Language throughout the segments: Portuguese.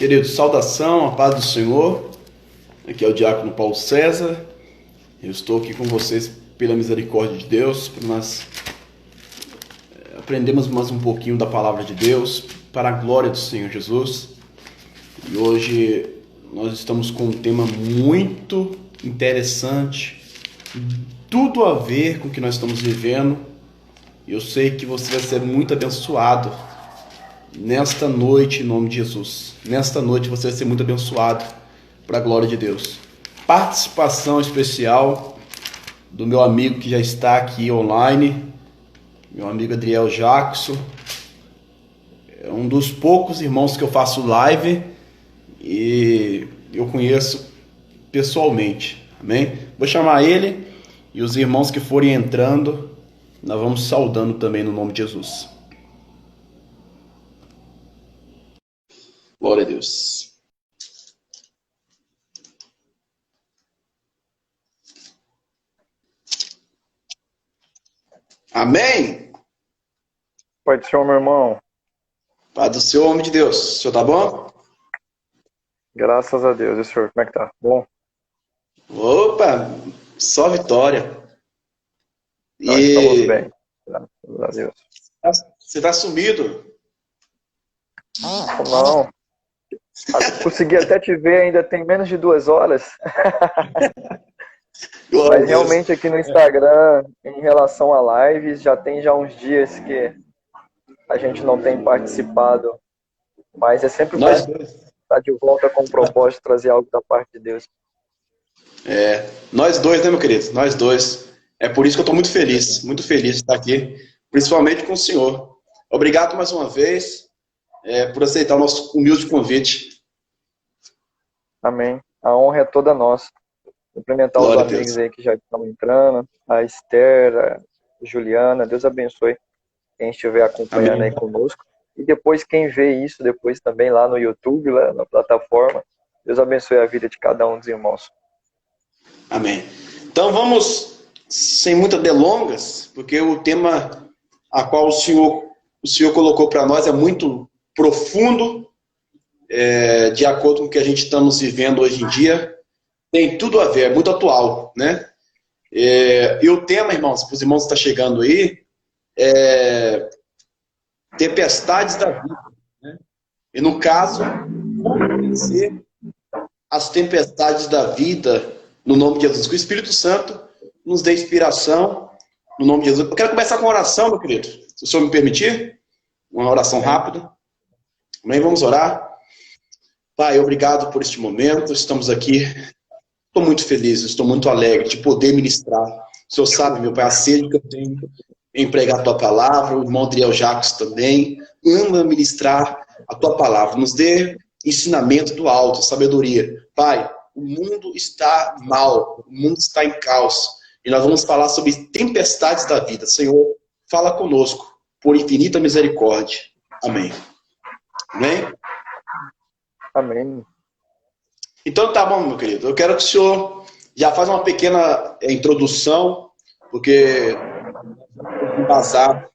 Queridos, saudação, a paz do Senhor. Aqui é o Diácono Paulo César. Eu estou aqui com vocês pela misericórdia de Deus, para nós aprendermos mais um pouquinho da palavra de Deus, para a glória do Senhor Jesus. E hoje nós estamos com um tema muito interessante, tudo a ver com o que nós estamos vivendo. Eu sei que você vai ser muito abençoado nesta noite, em nome de Jesus. Nesta noite você vai ser muito abençoado para a glória de Deus. Participação especial do meu amigo que já está aqui online, meu amigo Adriel Jackson. É um dos poucos irmãos que eu faço live e eu conheço pessoalmente. Amém? Vou chamar ele e os irmãos que forem entrando, nós vamos saudando também no nome de Jesus. Glória a Deus. Amém? Pai do Senhor, meu irmão. Pai do Senhor, homem de Deus. O senhor tá bom? Graças a Deus. E o senhor, como é que tá? Bom? Opa, só vitória. Nós estamos E bem. Graças a Deus. você tá sumido. Não, consegui até te ver, ainda tem menos de 2 horas. Glória a Mas Deus. realmente aqui no Instagram, em relação a lives, já uns dias que a gente não tem participado. Mas é sempre Nós bom dois. estar de volta com o propósito de trazer algo da parte de Deus. Nós dois, né, meu querido? Nós dois. É por isso que eu estou muito feliz de estar aqui, principalmente com o senhor. Obrigado mais uma vez por aceitar o nosso humilde convite. Amém. A honra é toda nossa. Cumprimentar os Glória a amigos Deus. aí que já estão entrando, a Esther, a Juliana, Deus abençoe quem estiver acompanhando aí Amém. conosco. E depois quem vê isso, depois também lá no YouTube, lá na plataforma, Deus abençoe a vida de cada um dos irmãos. Amém. Então vamos, sem muitas delongas, porque o tema a qual o senhor colocou para nós é muito profundo, de acordo com o que a gente estamos vivendo hoje em dia. Tem tudo a ver, é muito atual, né? E o tema, irmãos, para os irmãos que estão chegando aí, é tempestades da vida, né? E no caso, como vencer as tempestades da vida no nome de Jesus. Que o Espírito Santo nos dê inspiração no nome de Jesus. Eu quero começar com uma oração, meu querido, se o senhor me permitir, uma oração Amém? rápida. Amém? Vamos orar. Pai, obrigado por este momento. Estamos aqui. Estou muito feliz, estou muito alegre de poder ministrar. O senhor sabe, meu Pai, a sede que eu tenho em pregar a tua palavra. O irmão Adriel Jacques também ama ministrar a tua palavra. Nos dê ensinamento do alto, sabedoria. Pai, o mundo está mal, o mundo está em caos. E nós vamos falar sobre tempestades da vida. Senhor, fala conosco, por infinita misericórdia. Amém. Amém? Amém. Então tá bom, meu querido. Eu quero que o senhor já faça uma pequena introdução, porque vamos embasar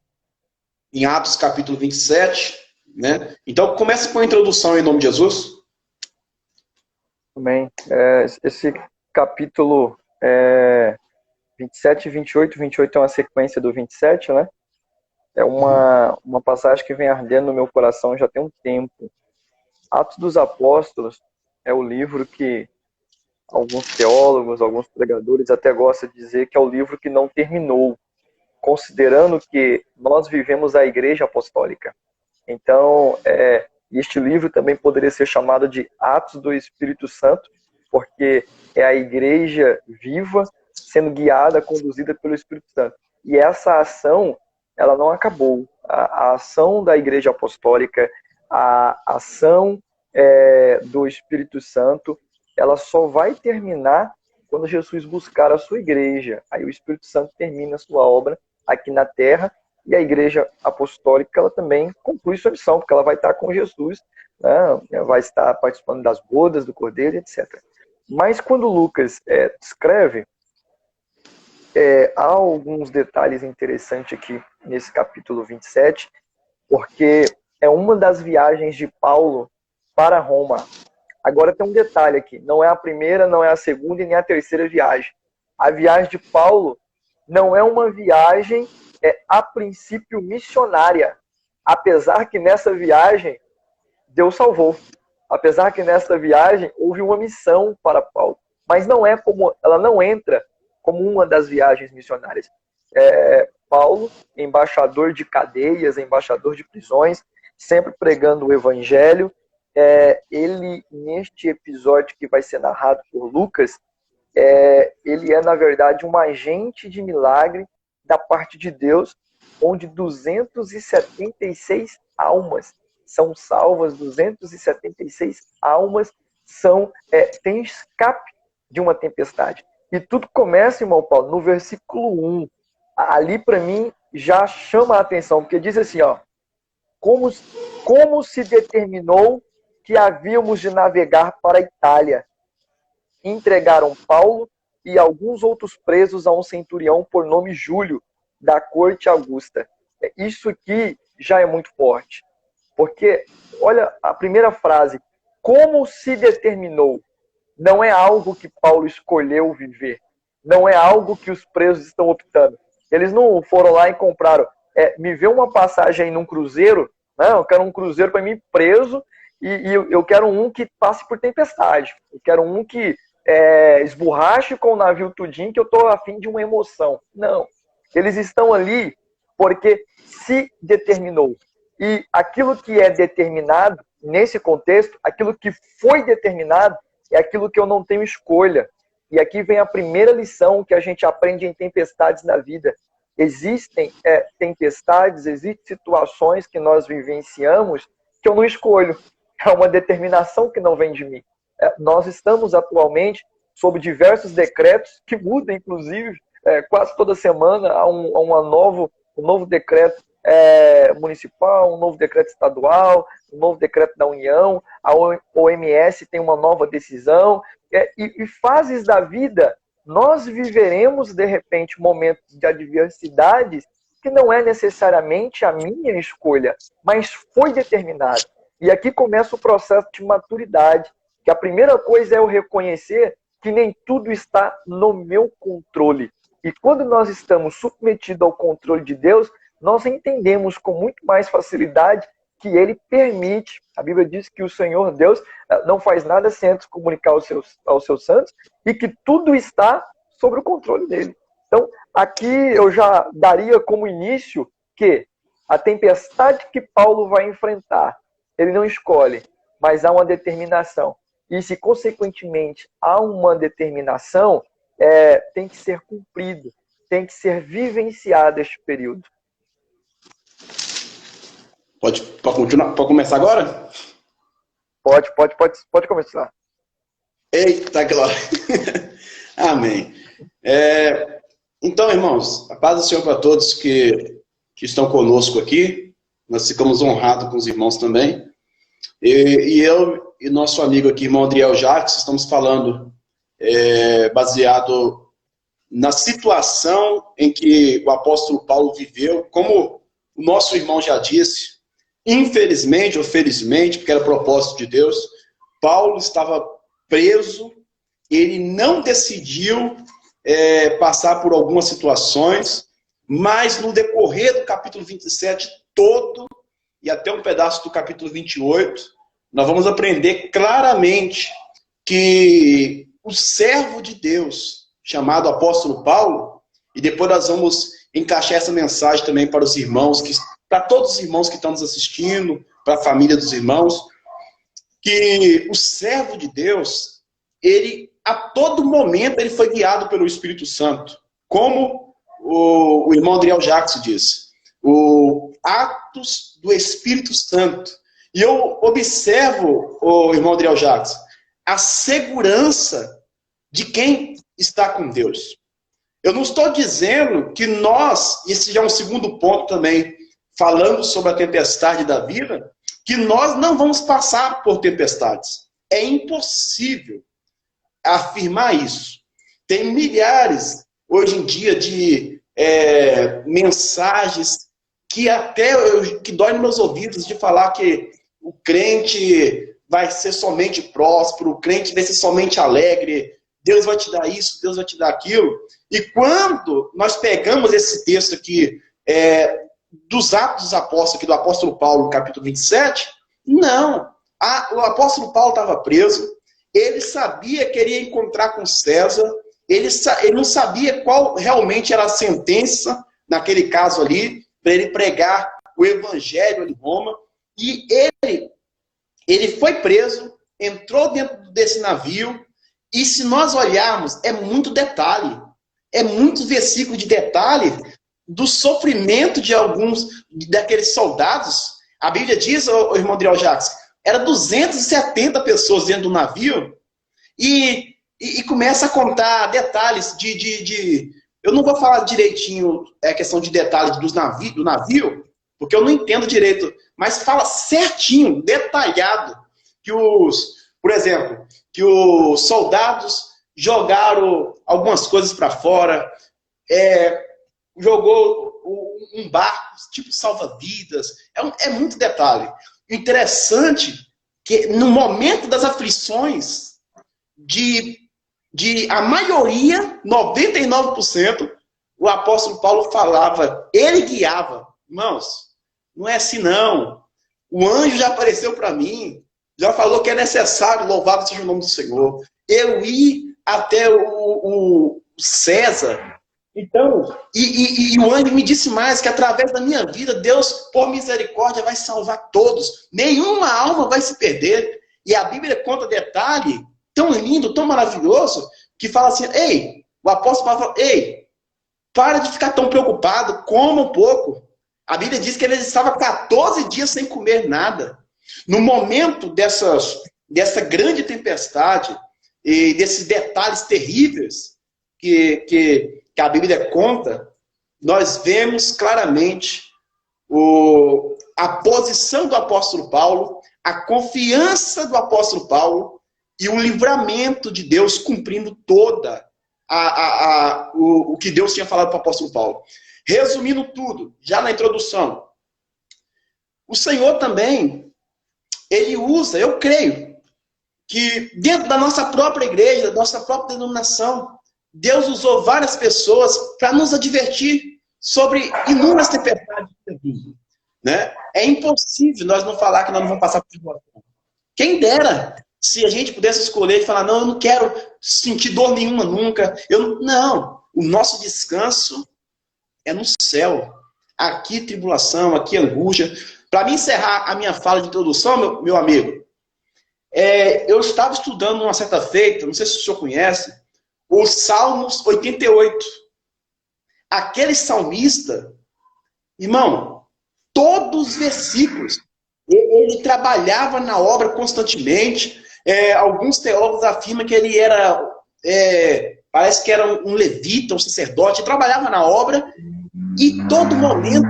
em Atos capítulo 27, né? Então comece com a introdução em nome de Jesus. Amém. Esse capítulo 27 e 28, 28 é uma sequência do 27, né? É uma passagem que vem ardendo no meu coração já tem um tempo. Atos dos Apóstolos é o livro que alguns teólogos, alguns pregadores até gostam de dizer que é o livro que não terminou, considerando que nós vivemos a Igreja Apostólica. Então, este livro também poderia ser chamado de Atos do Espírito Santo, porque é a Igreja viva sendo guiada, conduzida pelo Espírito Santo. E essa ação, ela não acabou. A ação da Igreja Apostólica, a ação do Espírito Santo, ela só vai terminar quando Jesus buscar a sua igreja. Aí o Espírito Santo termina a sua obra aqui na terra e a igreja apostólica ela também conclui sua missão, porque ela vai estar com Jesus, né? Vai estar participando das bodas do Cordeiro, etc. Mas quando Lucas descreve, há alguns detalhes interessantes aqui nesse capítulo 27, porque é uma das viagens de Paulo para Roma. Agora tem um detalhe aqui, não é a primeira, não é a segunda e nem a terceira viagem. A viagem de Paulo não é uma viagem, a princípio, missionária. Apesar que nessa viagem, Deus salvou. Apesar que nessa viagem houve uma missão para Paulo. Mas ela não entra como uma das viagens missionárias. Paulo, embaixador de cadeias, embaixador de prisões, sempre pregando o evangelho. Ele, neste episódio que vai ser narrado por Lucas, ele é, na verdade, um agente de milagre da parte de Deus, onde 276 almas são salvas, 276 almas têm escape de uma tempestade. E tudo começa, irmão Paulo, no versículo 1. Ali, para mim, já chama a atenção, porque diz assim, ó, como se determinou que havíamos de navegar para a Itália. Entregaram Paulo e alguns outros presos a um centurião por nome Júlio, da corte Augusta. Isso aqui já é muito forte. Porque, olha a primeira frase, como se determinou. Não é algo que Paulo escolheu viver. Não é algo que os presos estão optando. Eles não foram lá e compraram. Me vê uma passagem aí num cruzeiro. Não, eu quero um cruzeiro para mim preso e eu quero um que passe por tempestade. Eu quero um que esborrache com o navio tudinho, que eu estou a fim de uma emoção. Não. Eles estão ali porque se determinou. E aquilo que é determinado, nesse contexto, aquilo que foi determinado, é aquilo que eu não tenho escolha. E aqui vem a primeira lição que a gente aprende em tempestades na vida. Existem tempestades, existem situações que nós vivenciamos que eu não escolho. É uma determinação que não vem de mim. Nós estamos atualmente sob diversos decretos que mudam, inclusive, quase toda semana há um novo decreto municipal, um novo decreto estadual, um novo decreto da União, a OMS tem uma nova decisão, e fases da vida, nós viveremos, de repente, momentos de adversidades que não é necessariamente a minha escolha, mas foi determinado. E aqui começa o processo de maturidade, que a primeira coisa é eu reconhecer que nem tudo está no meu controle. E quando nós estamos submetidos ao controle de Deus, nós entendemos com muito mais facilidade que Ele permite. A Bíblia diz que o Senhor Deus não faz nada sem antes comunicar aos seus santos e que tudo está sob o controle dele. Então, aqui eu já daria como início que a tempestade que Paulo vai enfrentar, ele não escolhe, mas há uma determinação. E se, consequentemente, há uma determinação, tem que ser cumprido, tem que ser vivenciado este período. Pode continuar? Pode começar agora? Pode começar. Eita, glória! Amém. Então, irmãos, a paz do Senhor para todos que estão conosco aqui. Nós ficamos honrados com os irmãos também. E eu e nosso amigo aqui, irmão Adriel Jacques, estamos falando baseado na situação em que o apóstolo Paulo viveu. Como o nosso irmão já disse, infelizmente ou felizmente, porque era propósito de Deus, Paulo estava preso, ele não decidiu passar por algumas situações, mas no decorrer do capítulo 27 todo, e até um pedaço do capítulo 28, nós vamos aprender claramente que o servo de Deus, chamado apóstolo Paulo, e depois nós vamos encaixar essa mensagem também para os irmãos, para todos os irmãos que estão nos assistindo, para a família dos irmãos, que o servo de Deus, ele a todo momento ele foi guiado pelo Espírito Santo, como o irmão Adriel Jacques disse, o atos do Espírito Santo. E eu observo, o irmão Adriel Jacques, a segurança de quem está com Deus. Eu não estou dizendo que nós, esse já é um segundo ponto também, falando sobre a tempestade da vida, que nós não vamos passar por tempestades. É impossível afirmar isso. Tem milhares, hoje em dia, de mensagens que até que dói nos meus ouvidos de falar que o crente vai ser somente próspero, o crente vai ser somente alegre, Deus vai te dar isso, Deus vai te dar aquilo. E quando nós pegamos esse texto aqui, dos Atos dos Apóstolos, aqui do apóstolo Paulo, no capítulo 27, não. O apóstolo Paulo estava preso, ele sabia que iria encontrar com César, ele não sabia qual realmente era a sentença, naquele caso ali, para ele pregar o evangelho em Roma, e ele foi preso, entrou dentro desse navio, e se nós olharmos, é muito detalhe, é muito versículo de detalhe do sofrimento de alguns daqueles soldados. A Bíblia diz, o irmão Adriel Jacques, era 270 pessoas dentro do navio, e começa a contar detalhes eu não vou falar direitinho a questão de detalhes do navio, porque eu não entendo direito, mas fala certinho, detalhado, por exemplo, que os soldados jogaram algumas coisas para fora, jogou um barco, tipo salva-vidas, é muito detalhe. O interessante é que no momento das aflições, a maioria, 99%, o apóstolo Paulo falava, ele guiava. Irmãos, não é assim não. O anjo já apareceu para mim, já falou que é necessário, louvado seja o nome do Senhor. Eu ir até o César. Então, e o anjo me disse mais, que através da minha vida, Deus, por misericórdia, vai salvar todos. Nenhuma alma vai se perder. E a Bíblia conta detalhe tão lindo, tão maravilhoso, que fala assim, o apóstolo Paulo fala, para de ficar tão preocupado, coma um pouco. A Bíblia diz que ele estava 14 dias sem comer nada. No momento dessa grande tempestade, e desses detalhes terríveis que a Bíblia conta, nós vemos claramente a posição do apóstolo Paulo, a confiança do apóstolo Paulo e o livramento de Deus cumprindo toda o que Deus tinha falado para o apóstolo Paulo. Resumindo tudo, já na introdução, o Senhor também, ele usa, eu creio, que dentro da nossa própria igreja, da nossa própria denominação, Deus usou várias pessoas para nos advertir sobre inúmeras tempestades que vêm, né? É impossível nós não falar que nós não vamos passar por tribulação. Quem dera se a gente pudesse escolher e falar, não, eu não quero sentir dor nenhuma nunca. Não, o nosso descanso é no céu. Aqui tribulação, aqui angústia. Para mim encerrar a minha fala de introdução, meu amigo, eu estava estudando uma certa feita, não sei se o senhor conhece, os Salmos 88. Aquele salmista, irmão, todos os versículos, ele trabalhava na obra constantemente. Alguns teólogos afirmam que ele era, parece que era um levita, um sacerdote, trabalhava na obra e todo momento,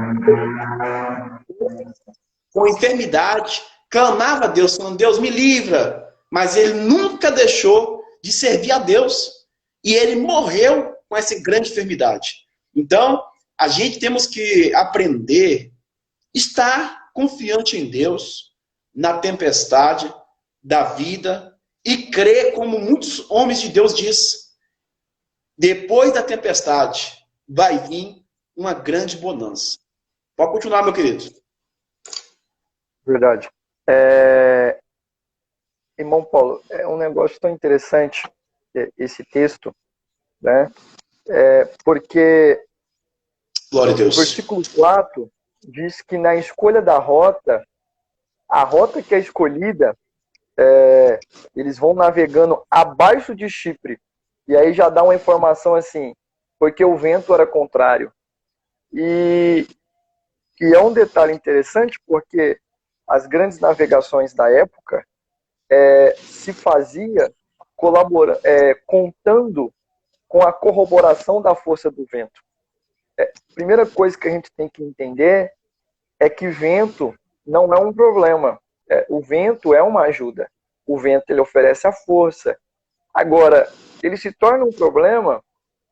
com enfermidade, clamava a Deus, falando, Deus me livra, mas ele nunca deixou de servir a Deus e ele morreu com essa grande enfermidade. Então, a gente temos que aprender, estar confiante em Deus, na tempestade da vida e crer, como muitos homens de Deus diz, depois da tempestade vai vir uma grande bonança. Pode continuar, meu querido. Verdade. Irmão Paulo, é um negócio tão interessante esse texto, né? Porque Glória a Deus. O versículo 4 diz que na escolha da rota, a rota que é escolhida, eles vão navegando abaixo de Chipre. E aí já dá uma informação assim, porque o vento era contrário. E é um detalhe interessante porque as grandes navegações da época se fazia contando com a corroboração da força do vento. Primeira coisa que a gente tem que entender é que vento não é um problema. O vento é uma ajuda. O vento ele oferece a força. Agora, ele se torna um problema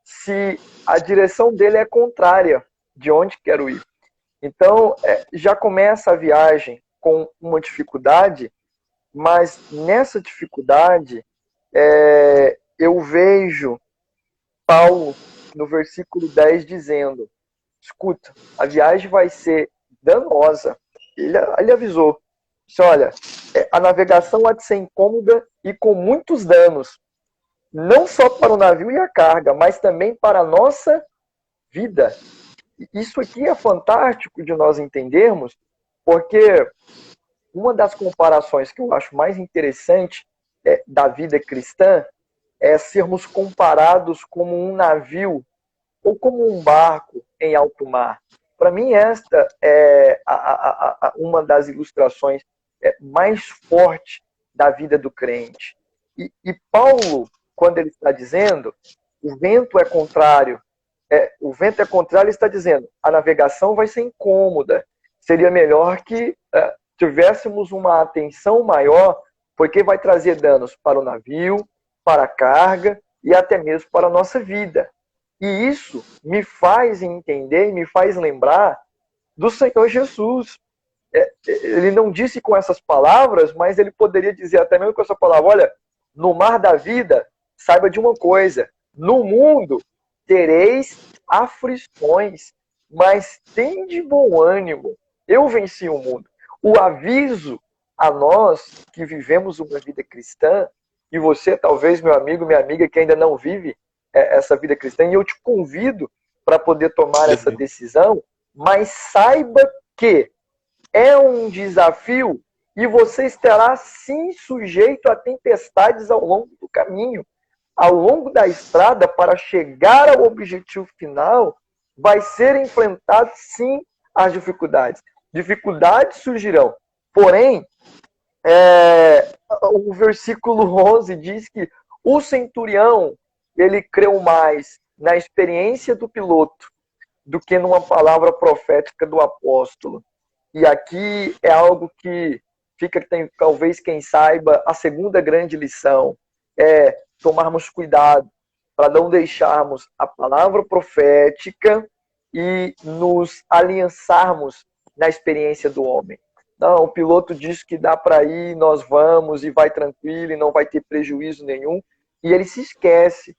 se a direção dele é contrária de onde quero ir. Então, já começa a viagem com uma dificuldade Mas nessa dificuldade, eu vejo Paulo, no versículo 10, dizendo: escuta, a viagem vai ser danosa. Ele avisou: disse, olha, a navegação há de ser incômoda e com muitos danos, não só para o navio e a carga, mas também para a nossa vida. Isso aqui é fantástico de nós entendermos, porque uma das comparações que eu acho mais interessante da vida cristã é sermos comparados como um navio ou como um barco em alto mar. Para mim, esta é uma das ilustrações mais fortes da vida do crente. E Paulo, quando ele está dizendo, o vento é contrário, ele está dizendo, a navegação vai ser incômoda. Seria melhor que tivéssemos uma atenção maior, porque vai trazer danos para o navio, para a carga e até mesmo para a nossa vida. E isso me faz entender, me faz lembrar do Senhor Jesus. Ele não disse com essas palavras, mas ele poderia dizer até mesmo com essa palavra: olha, no mar da vida, saiba de uma coisa, no mundo tereis aflições, mas tende bom ânimo, eu venci o mundo. O aviso a nós que vivemos uma vida cristã, e você talvez, meu amigo, minha amiga, que ainda não vive essa vida cristã, e eu te convido para poder tomar essa decisão, mas saiba que é um desafio e você estará sim sujeito a tempestades ao longo do caminho. Ao longo da estrada, para chegar ao objetivo final, vai ser enfrentado sim as dificuldades. Dificuldades surgirão. Porém, o versículo 11 diz que o centurião, ele creu mais na experiência do piloto do que numa palavra profética do apóstolo. E aqui é algo que fica, talvez, quem saiba, a segunda grande lição é tomarmos cuidado para não deixarmos a palavra profética e nos aliançarmos na experiência do homem. Não, o piloto diz que dá para ir, nós vamos e vai tranquilo e não vai ter prejuízo nenhum. E ele se esquece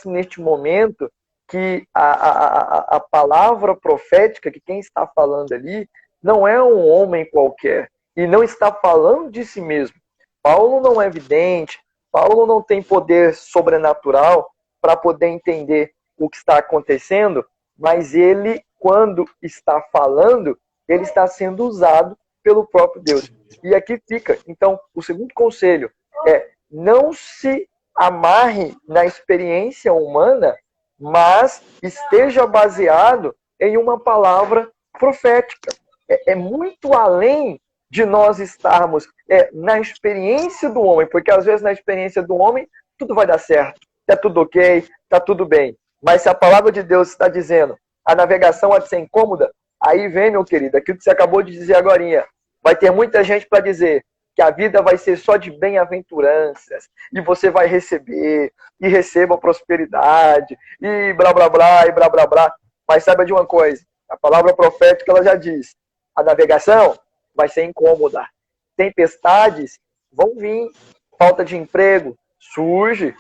neste momento que a palavra profética, que quem está falando ali, não é um homem qualquer e não está falando de si mesmo. Paulo não é vidente, Paulo não tem poder sobrenatural para poder entender o que está acontecendo, mas ele, quando está falando, ele está sendo usado pelo próprio Deus. E aqui fica, então, o segundo conselho é: não se amarre na experiência humana, mas esteja baseado em uma palavra profética. É muito além de nós estarmos na experiência do homem, porque às vezes na experiência do homem tudo vai dar certo, está tudo ok, está tudo bem. Mas se a palavra de Deus está dizendo a navegação há de ser incômoda, aí vem, meu querido, aquilo que você acabou de dizer agorinha. Vai ter muita gente para dizer que a vida vai ser só de bem-aventuranças, e você vai receber, e receba prosperidade, e blá, blá, blá, e blá, blá, blá. Mas saiba de uma coisa, a palavra profética ela já diz, a navegação vai ser incômoda. Tempestades vão vir, falta de emprego surge.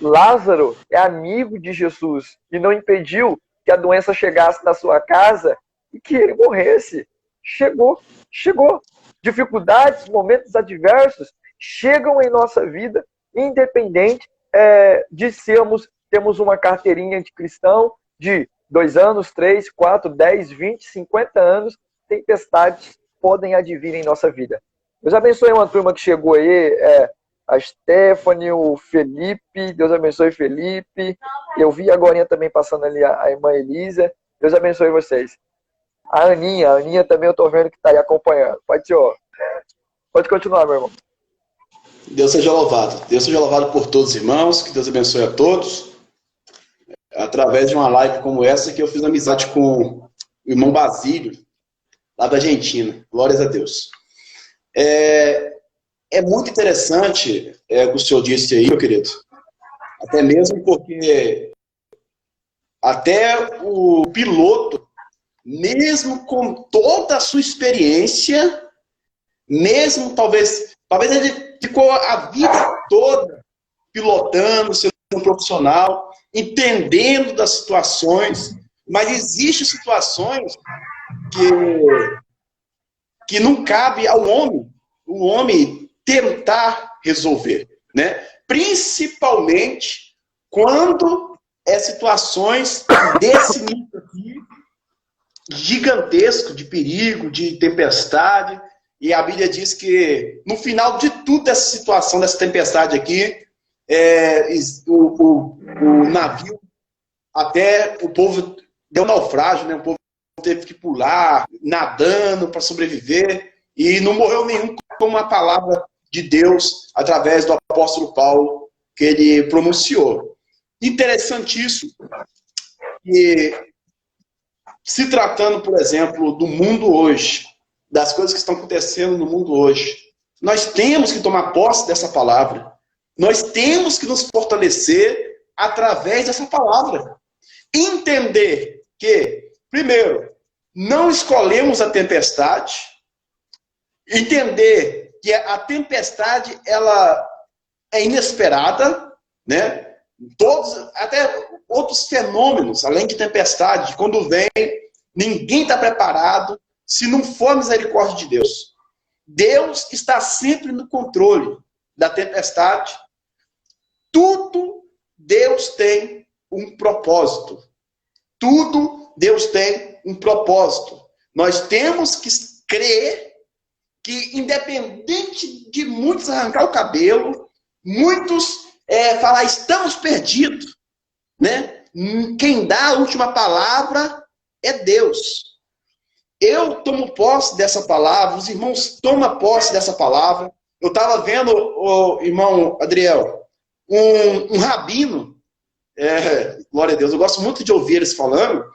Lázaro é amigo de Jesus e não impediu que a doença chegasse na sua casa e que ele morresse. Chegou. Dificuldades, momentos adversos chegam em nossa vida, independente de temos uma carteirinha de cristão de 2 anos, 3, 4, 10, 20, 50 anos, tempestades podem advir em nossa vida. Deus abençoe uma turma que chegou aí, a Stephanie, o Felipe, Deus abençoe Felipe, eu vi agora também passando ali a irmã Elisa, Deus abençoe vocês. A Aninha também eu tô vendo que tá aí acompanhando. Pode continuar, meu irmão. Deus seja louvado. Deus seja louvado por todos os irmãos, que Deus abençoe a todos. Através de uma live como essa que eu fiz amizade com o irmão Basílio, lá da Argentina. Glórias a Deus. É muito interessante o que o senhor disse aí, meu querido. Até mesmo porque até o piloto, mesmo com toda a sua experiência, mesmo talvez ele ficou a vida toda pilotando, sendo um profissional, entendendo das situações, mas existem situações que não cabe ao homem, o homem tentar resolver, né? Principalmente quando é situações desse nível aqui, gigantesco, de perigo, de tempestade, e a Bíblia diz que no final de tudo dessa situação, dessa tempestade aqui, o navio, até o povo deu naufrágio, né? O povo teve que pular, nadando para sobreviver, e não morreu nenhum com uma palavra de Deus através do apóstolo Paulo que ele pronunciou. Interessantíssimo que, se tratando, por exemplo, do mundo hoje, das coisas que estão acontecendo no mundo hoje, nós temos que tomar posse dessa palavra. Nós temos que nos fortalecer através dessa palavra. Entender que, primeiro, não escolhemos a tempestade. Entender que a tempestade, ela é inesperada, né? Todos, até outros fenômenos, além de tempestade, quando vem, ninguém está preparado se não for a misericórdia de Deus. Deus está sempre no controle da tempestade. Tudo Deus tem um propósito. Tudo Deus tem um propósito. Nós temos que crer que, independente de muitos arrancar o cabelo, muitos falar, estamos perdidos, né? Quem dá a última palavra é Deus. Eu tomo posse dessa palavra, os irmãos tomam posse dessa palavra. Eu estava vendo, o irmão Adriel, um rabino, glória a Deus, eu gosto muito de ouvir eles falando,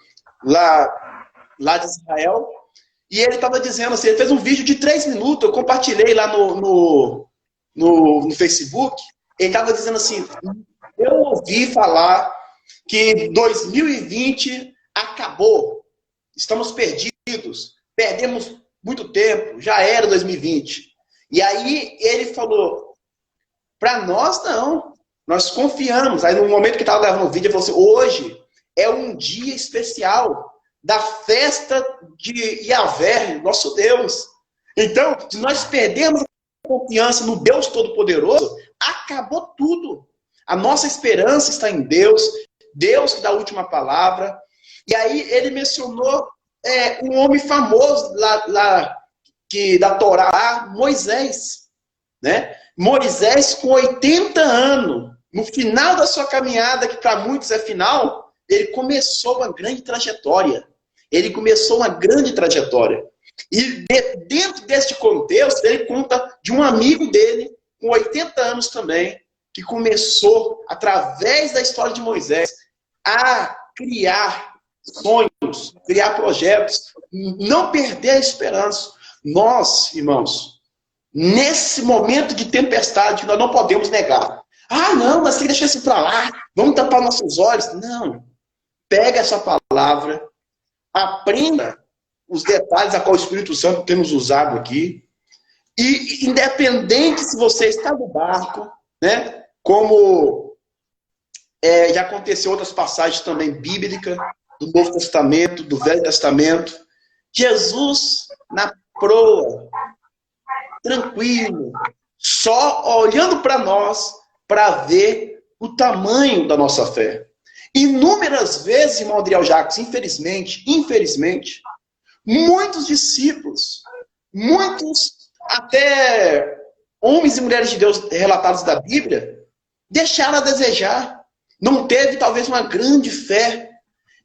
lá de Israel, e ele estava dizendo assim, ele fez um vídeo de 3 minutos, eu compartilhei lá no Facebook, ele estava dizendo assim, eu ouvi falar que 2020 acabou, estamos perdidos, perdemos muito tempo, já era 2020. E aí ele falou, para nós não, nós confiamos. Aí no momento que estava gravando o vídeo, ele falou assim, hoje é um dia especial da festa de Yahvé, nosso Deus. Então, se nós perdemos a confiança no Deus Todo-Poderoso, acabou tudo. A nossa esperança está em Deus, Deus que dá a última palavra. E aí ele mencionou um homem famoso lá da Torá, Moisés. Né? Moisés, com 80 anos, no final da sua caminhada, que para muitos é final, ele começou uma grande trajetória. Ele começou uma grande trajetória. E dentro deste contexto, ele conta de um amigo dele, com 80 anos também, que começou, através da história de Moisés, a criar sonhos, criar projetos, não perder a esperança. Nós, irmãos, nesse momento de tempestade, nós não podemos negar. Ah, não, mas tem que deixar isso para lá, vamos tampar nossos olhos. Não. Pega essa palavra, aprenda os detalhes a qual o Espírito Santo tem nos usado aqui, e independente se você está no barco, né, como já aconteceu outras passagens também bíblicas, do Novo Testamento, do Velho Testamento, Jesus na proa, tranquilo, só olhando para nós, para ver o tamanho da nossa fé. Inúmeras vezes, irmão Adriel Jacques, infelizmente, muitos discípulos, muitos até homens e mulheres de Deus relatados da Bíblia, deixaram a desejar. Não teve talvez uma grande fé.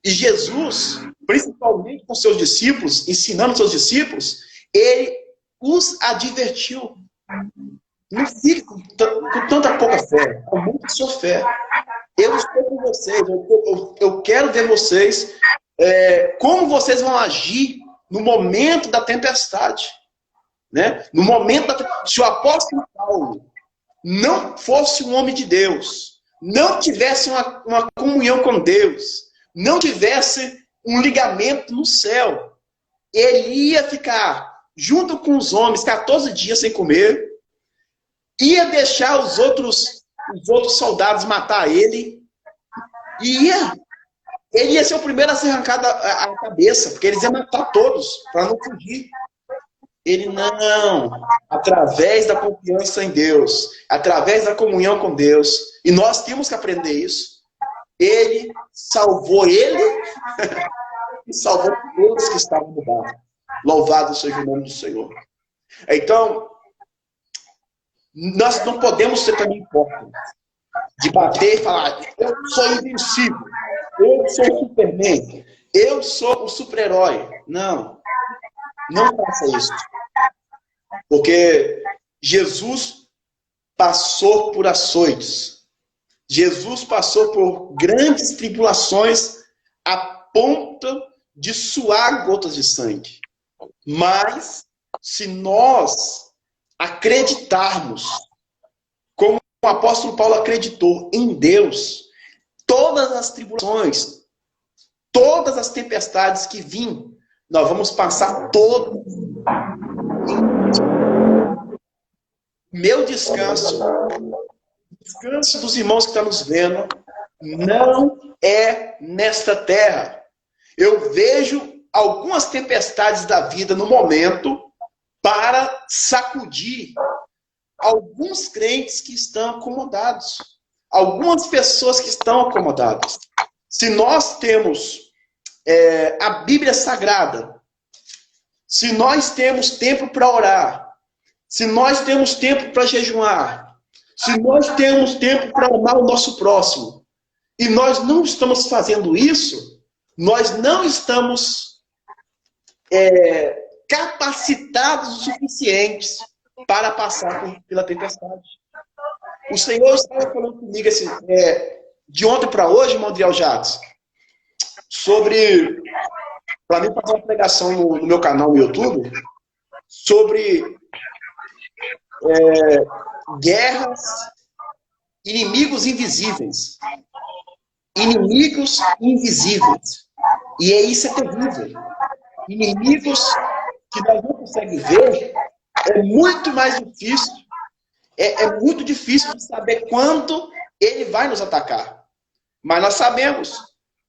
E Jesus, principalmente com seus discípulos, ensinando seus discípulos, ele os advertiu. Não fique com tanta pouca fé, com muita sua fé. Eu estou com vocês, eu quero ver vocês, como vocês vão agir no momento da tempestade. Né? No momento se o apóstolo Paulo não fosse um homem de Deus, não tivesse uma comunhão com Deus, não tivesse um ligamento no céu, ele ia ficar junto com os homens, 14 dias sem comer, ia deixar os outros soldados matar ele, e ele ia ser o primeiro a ser arrancado a cabeça, porque eles iam matar todos, para não fugir. Ele não, através da confiança em Deus, através da comunhão com Deus, e nós temos que aprender isso. Ele salvou ele e salvou todos que estavam no barco. Louvado seja o nome do Senhor. Então, nós não podemos ser também hipócritas, de bater e falar, eu sou invencível, eu sou o Superman, eu sou o super-herói. Não, não faça isso. Porque Jesus passou por açoites. Jesus passou por grandes tribulações a ponto de suar gotas de sangue. Mas, se nós acreditarmos, como o apóstolo Paulo acreditou em Deus, todas as tribulações, todas as tempestades que vêm, nós vamos passar todas. Meu descanso dos irmãos que estão nos vendo, não é nesta terra. Eu vejo algumas tempestades da vida no momento para sacudir alguns crentes que estão acomodados, algumas pessoas que estão acomodadas. Se nós temos a Bíblia Sagrada, se nós temos tempo para orar, se nós temos tempo para jejuar, se nós temos tempo para amar o nosso próximo, e nós não estamos fazendo isso, nós não estamos capacitados o suficientes para passar pela tempestade. O Senhor estava falando comigo assim, de ontem para hoje, Mondriel Jacques, sobre, para mim fazer uma pregação no meu canal no YouTube, sobre guerras, inimigos invisíveis. Inimigos invisíveis. E isso é terrível. Inimigos que nós não conseguimos ver, é muito mais difícil. É muito difícil de saber quando ele vai nos atacar. Mas nós sabemos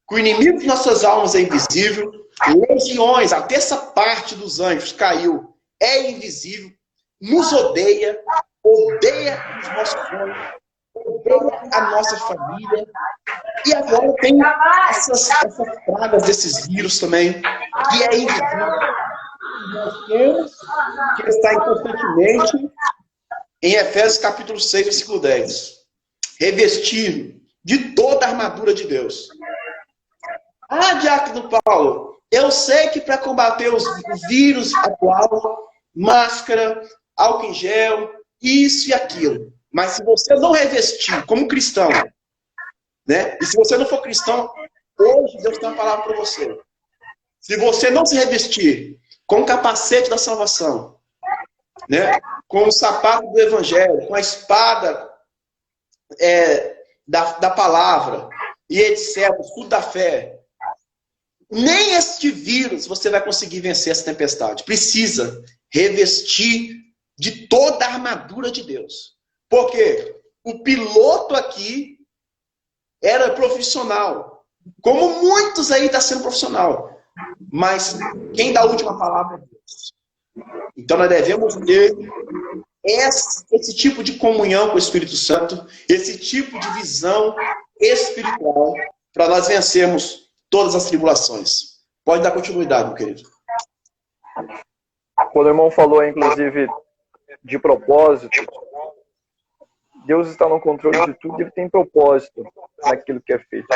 que o inimigo de nossas almas é invisível. Legiões, a terça parte dos anjos caiu, é invisível. Nos odeia os nossos sonhos, odeia a nossa família. E agora tem essas pragas desses vírus também, que é invisível. Nós temos que estar constantemente em Efésios capítulo 6, versículo 10. Revestido de toda a armadura de Deus. Diácono Paulo, eu sei que para combater os vírus atual, máscara, álcool em gel, isso e aquilo. Mas se você não revestir como cristão, né? E se você não for cristão, hoje Deus tem uma palavra para você. Se você não se revestir com o capacete da salvação, né? Com o sapato do evangelho, com a espada da palavra, e etc., tudo da fé, nem este vírus você vai conseguir vencer essa tempestade. Precisa revestir de toda a armadura de Deus. Porque o piloto aqui era profissional. Como muitos aí estão sendo profissional. Mas quem dá a última palavra é Deus. Então nós devemos ter esse tipo de comunhão com o Espírito Santo, esse tipo de visão espiritual, para nós vencermos todas as tribulações. Pode dar continuidade, meu querido. Quando o irmão falou, inclusive, de propósito, Deus está no controle de tudo e Ele tem propósito naquilo que é feito.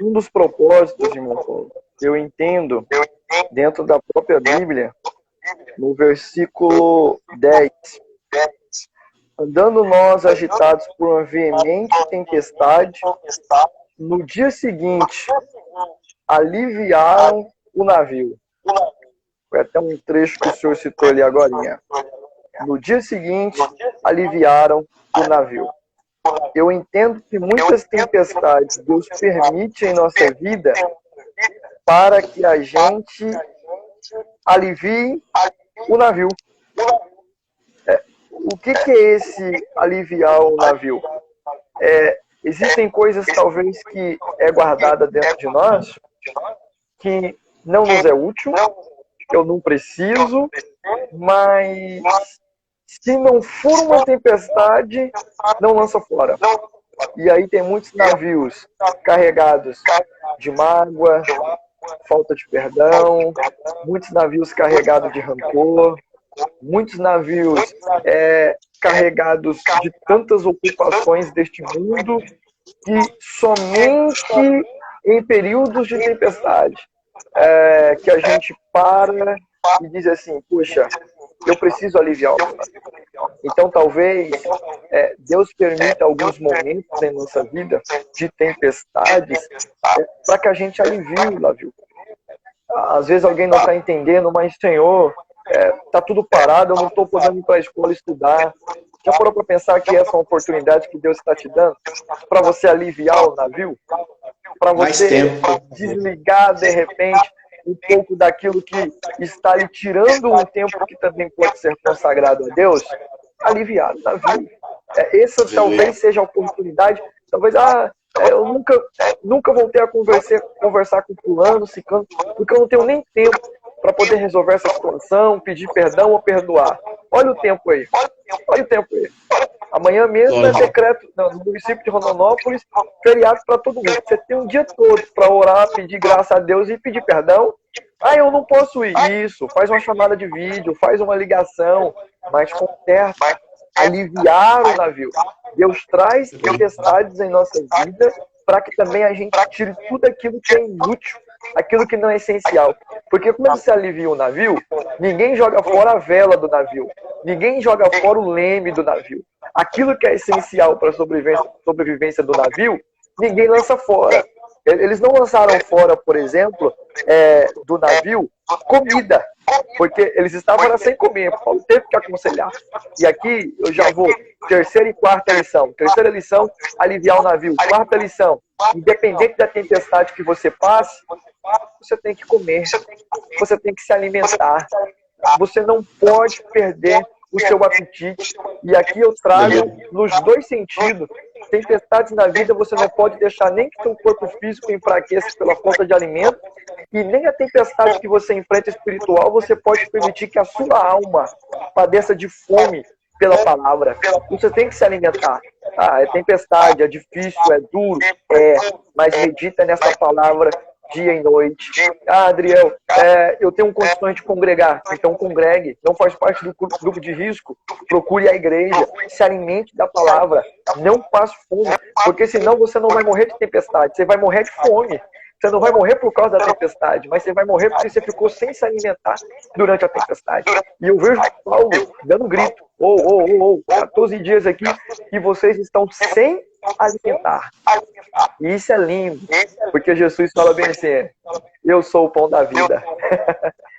Um dos propósitos, irmão, eu entendo, dentro da própria Bíblia, no versículo 10, andando nós agitados por uma veemente tempestade, no dia seguinte, aliviaram o navio. Foi até um trecho que o senhor citou ali agora. No dia seguinte, aliviaram o navio. Eu entendo que muitas tempestades Deus permite em nossa vida para que a gente alivie o navio. O que é esse aliviar o navio? Existem coisas talvez que é guardada dentro de nós que não nos é útil, eu não preciso, mas se não for uma tempestade, não lança fora. E aí tem muitos navios carregados de mágoa, falta de perdão, muitos navios carregados de rancor, muitos navios carregados de tantas ocupações deste mundo que somente em períodos de tempestade que a gente para e diz assim, puxa, eu preciso aliviar o meu navio. Então talvez Deus permita alguns momentos em nossa vida de tempestades para que a gente alivie o navio. Às vezes alguém não está entendendo, mas Senhor, está tudo parado, eu não estou podendo ir para a escola estudar. Já parou para pensar que essa é uma oportunidade que Deus está te dando para você aliviar o navio? Para você desligar, de repente, um pouco daquilo que está lhe tirando um tempo que também pode ser consagrado a Deus? Aliviar o navio. Essa talvez seja a oportunidade. Talvez, eu nunca voltei a conversar com fulano, ciclano, porque eu não tenho nem tempo para poder resolver essa situação, pedir perdão ou perdoar. Olha o tempo aí. Olha o tempo aí. Amanhã mesmo é decreto no município de Rondonópolis, feriado para todo mundo. Você tem um dia todo para orar, pedir graça a Deus e pedir perdão. Eu não posso ir. Isso, faz uma chamada de vídeo, faz uma ligação, mas conserta, aliviar o navio. Deus traz tempestades em nossa vida para que também a gente tire tudo aquilo que é inútil, aquilo que não é essencial. Porque como você alivia o navio, ninguém joga fora a vela do navio, ninguém joga fora o leme do navio. Aquilo que é essencial para a sobrevivência do navio, ninguém lança fora. Eles não lançaram fora, por exemplo, do navio, comida, porque eles estavam sem comer, Paulo teve que aconselhar. E aqui eu já vou, terceira e quarta lição. Terceira lição, aliviar o navio. Quarta lição, independente da tempestade que você passe, você tem que comer, você tem que se alimentar. Você não pode perder o seu apetite. E aqui eu trago nos dois sentidos. Tempestades na vida você não pode deixar nem que seu corpo físico enfraqueça pela falta de alimento, e nem a tempestade que você enfrenta espiritual você pode permitir que a sua alma padeça de fome pela palavra. Você tem que se alimentar. É tempestade, é difícil, é duro, mas medita nessa palavra dia e noite. Adriel, eu tenho condições de congregar, então congregue. Não faz parte do grupo de risco, procure a igreja, se alimente da palavra, não passe fome, porque senão você não vai morrer de tempestade, você vai morrer de fome. Você não vai morrer por causa da tempestade, mas você vai morrer porque você ficou sem se alimentar durante a tempestade. E eu vejo Paulo dando um grito, 14 dias aqui e vocês estão sem alimentar. E isso é lindo, porque Jesus fala bem assim, eu sou o pão da vida.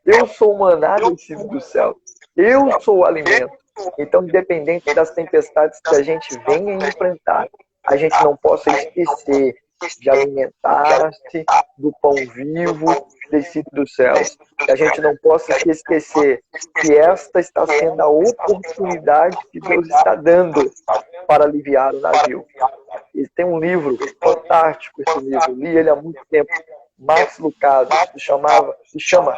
Eu sou o maná descido do céu. Eu sou o alimento. Então, independente das tempestades que a gente venha enfrentar, a gente não possa esquecer de alimentar-se do pão vivo descido dos céus. Que a gente não possa esquecer que esta está sendo a oportunidade que Deus está dando para aliviar o navio. E tem um livro fantástico, esse livro, li ele há muito tempo, Max Lucado, se chama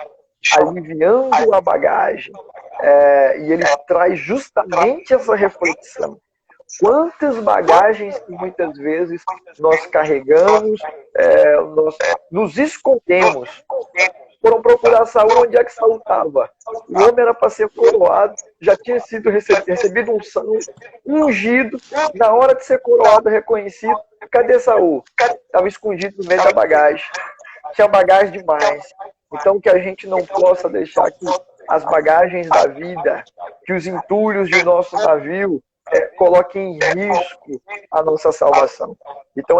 Aliviando a Bagagem. E ele traz justamente essa reflexão. Quantas bagagens que muitas vezes nós carregamos, nós nos escondemos. Foram procurar Saul, onde é que Saul estava? O homem era para ser coroado, já tinha sido recebido ungido, na hora de ser coroado, reconhecido. Cadê Saul? Estava escondido no meio da bagagem. Tinha bagagem demais. Então que a gente não possa deixar que as bagagens da vida, que os entulhos de nosso navio coloquem em risco a nossa salvação. Então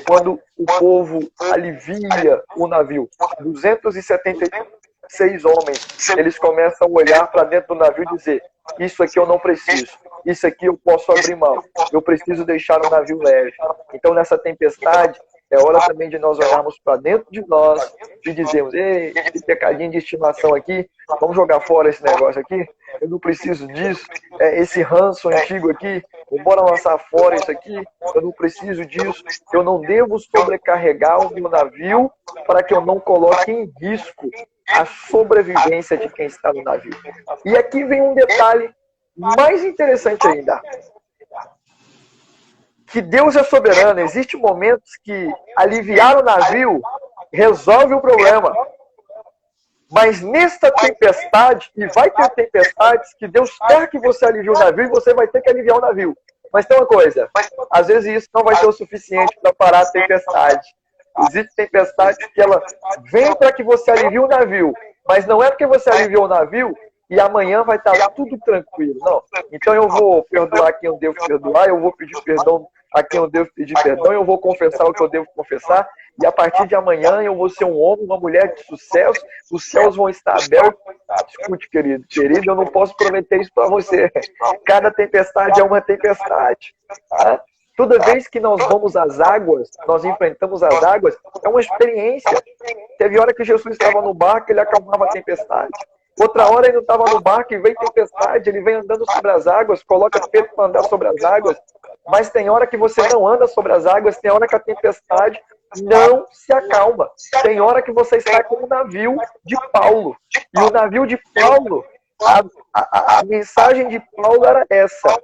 quando o povo alivia o navio, 276 homens, eles começam a olhar para dentro do navio e dizer, isso aqui eu não preciso, isso aqui eu posso abrir mão, eu preciso deixar o navio leve. Então nessa tempestade, É hora também de nós olharmos para dentro de nós e dizermos: ei, esse pecadinho de estimação aqui, vamos jogar fora esse negócio aqui, eu não preciso disso, esse ranço antigo aqui, bora lançar fora isso aqui, eu não preciso disso, eu não devo sobrecarregar o meu navio para que eu não coloque em risco a sobrevivência de quem está no navio. E aqui vem um detalhe mais interessante ainda. Que Deus é soberano. Existem momentos que aliviar o navio resolve o problema. Mas nesta tempestade, e vai ter tempestades que Deus quer que você alivie o navio e você vai ter que aliviar o navio. Mas tem uma coisa, às vezes isso não vai ser o suficiente para parar a tempestade. Existe tempestade que ela vem para que você alivie o navio, mas não é porque você aliviou o navio e amanhã vai estar tudo tranquilo. Não. Então eu vou perdoar quem eu devo perdoar, eu vou pedir perdão a quem eu devo pedir perdão, eu vou confessar o que eu devo confessar, e a partir de amanhã eu vou ser um homem, uma mulher de sucesso, os céus vão estar abertos. Escute, querido, eu não posso prometer isso para você. Cada tempestade é uma tempestade. Tá? Toda vez que nós vamos às águas, nós enfrentamos as águas, é uma experiência. Teve hora que Jesus estava no barco, ele acalmava a tempestade. Outra hora ele não estava no barco e vem tempestade, ele vem andando sobre as águas, coloca Pedro para andar sobre as águas. Mas tem hora que você não anda sobre as águas, tem hora que a tempestade não se acalma. Tem hora que você está como o navio de Paulo. E o navio de Paulo, a mensagem de Paulo era essa: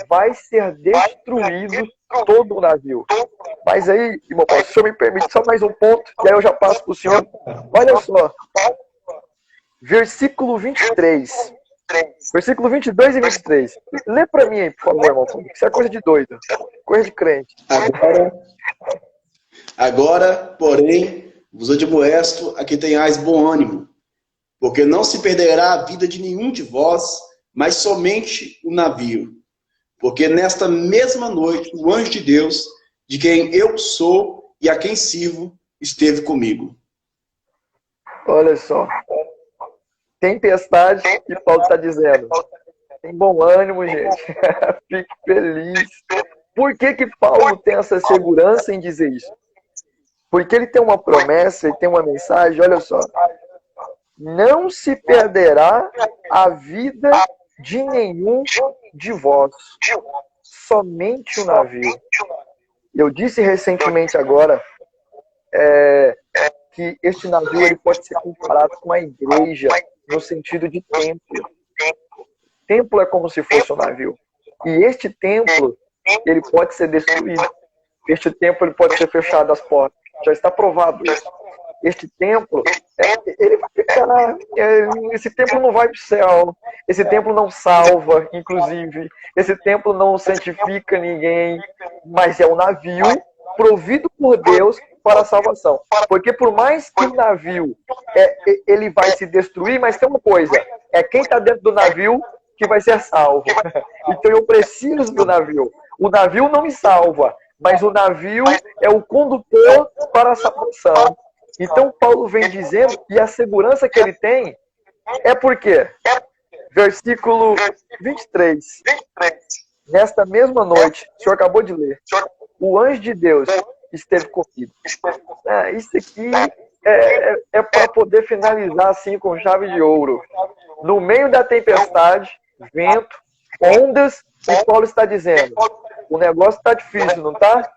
vai ser destruído todo o navio. Mas aí, irmão Paulo, se o senhor me permite só mais um ponto, e aí eu já passo para o senhor. Olha só. Versículo 23. Versículo 22 e 23. Lê para mim aí, por favor, irmão. Isso é coisa de doido. Coisa de crente. Agora, porém, vos admoesto a que tenhais bom ânimo, porque não se perderá a vida de nenhum de vós, mas somente o navio. Porque nesta mesma noite, o anjo de Deus, de quem eu sou e a quem sirvo, esteve comigo. Olha só. Tempestade, e Paulo está dizendo: tem bom ânimo, gente. Fique feliz. Por que Paulo tem essa segurança em dizer isso? Porque ele tem uma promessa, ele tem uma mensagem, olha só. Não se perderá a vida de nenhum de vós, somente o navio. Eu disse recentemente agora que este navio ele pode ser comparado com a igreja, no sentido de templo. Templo é como se fosse um navio. E este templo, ele pode ser destruído. Este templo ele pode ser fechado as portas. Já está provado isso. Este templo, ele vai ficar... esse templo não vai para o céu. Esse templo não salva, inclusive. Esse templo não santifica ninguém. Mas é um navio provido por Deus para a salvação. Porque por mais que o navio ele vai se destruir, mas tem uma coisa, é quem está dentro do navio que vai ser salvo. Então eu preciso do navio. O navio não me salva, mas o navio é o condutor para a salvação. Então Paulo vem dizendo, e a segurança que ele tem é porque, versículo 23, nesta mesma noite, o senhor acabou de ler, o anjo de Deus esteve comigo. Isso aqui é para poder finalizar assim com chave de ouro. No meio da tempestade, vento, ondas, e Paulo está dizendo: o negócio está difícil, não está?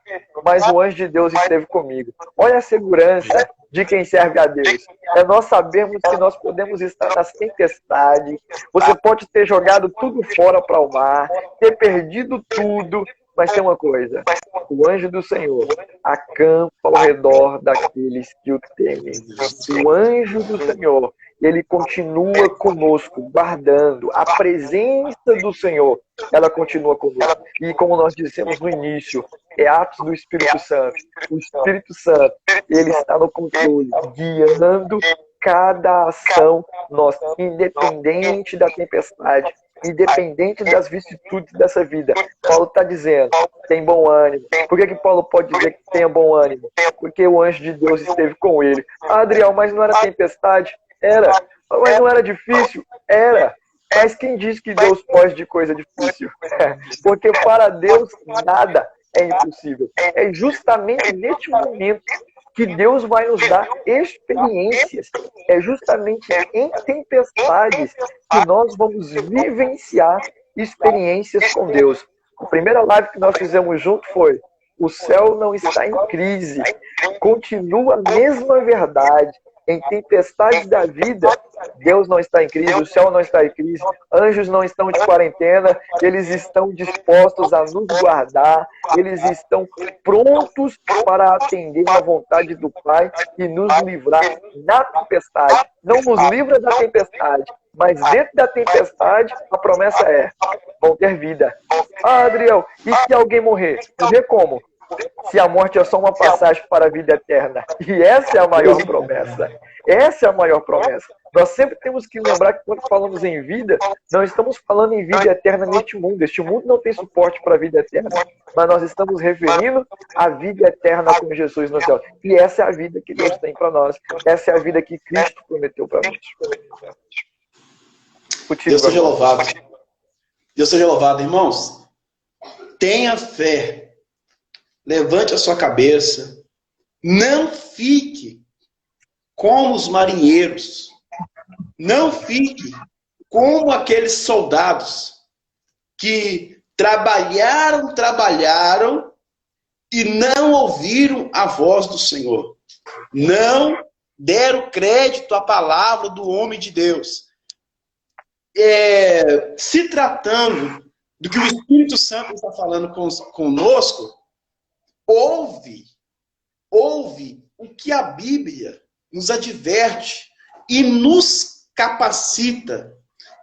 Mas o anjo de Deus esteve comigo. Olha a segurança de quem serve a Deus. É nós sabermos que nós podemos estar nas tempestades. Você pode ter jogado tudo fora para o mar, ter perdido tudo, mas tem uma coisa: o anjo do Senhor acampa ao redor daqueles que o temem. O anjo do Senhor, ele continua conosco, guardando. A presença do Senhor, ela continua conosco. E como nós dissemos no início, é atos do Espírito Santo. O Espírito Santo, ele está no controle, guiando cada ação nossa, independente da tempestade, independente das vicissitudes dessa vida. Paulo está dizendo: tem bom ânimo. Por que Paulo pode dizer que tenha bom ânimo? Porque o anjo de Deus esteve com ele. Adriel, mas não era tempestade? Era. Mas não era difícil? Era. Mas quem diz que Deus pode de coisa difícil? Porque para Deus nada é impossível. É justamente neste momento que Deus vai nos dar experiências. É justamente em tempestades que nós vamos vivenciar experiências com Deus. A primeira live que nós fizemos junto foi: o céu não está em crise, continua a mesma verdade. Em tempestades da vida, Deus não está em crise, o céu não está em crise, anjos não estão de quarentena, eles estão dispostos a nos guardar, eles estão prontos para atender à vontade do Pai e nos livrar na tempestade. Não nos livra da tempestade, mas dentro da tempestade, a promessa é: vão ter vida. Ah, Adriel, e se alguém morrer? Morrer como? Se a morte é só uma passagem para a vida eterna. E essa é a maior promessa. Essa é a maior promessa. Nós sempre temos que lembrar que quando falamos em vida, não estamos falando em vida eterna neste mundo. Este mundo não tem suporte para a vida eterna. Mas nós estamos referindo à vida eterna com Jesus no céu. E essa é a vida que Deus tem para nós. Essa é a vida que Cristo prometeu para nós. Deus seja louvado. Deus seja louvado, irmãos. Tenha fé. Levante a sua cabeça. Não fique como os marinheiros. Não fique como aqueles soldados que trabalharam e não ouviram a voz do Senhor. Não deram crédito à palavra do homem de Deus. Se tratando do que o Espírito Santo está falando conosco, ouve o que a Bíblia nos adverte e nos capacita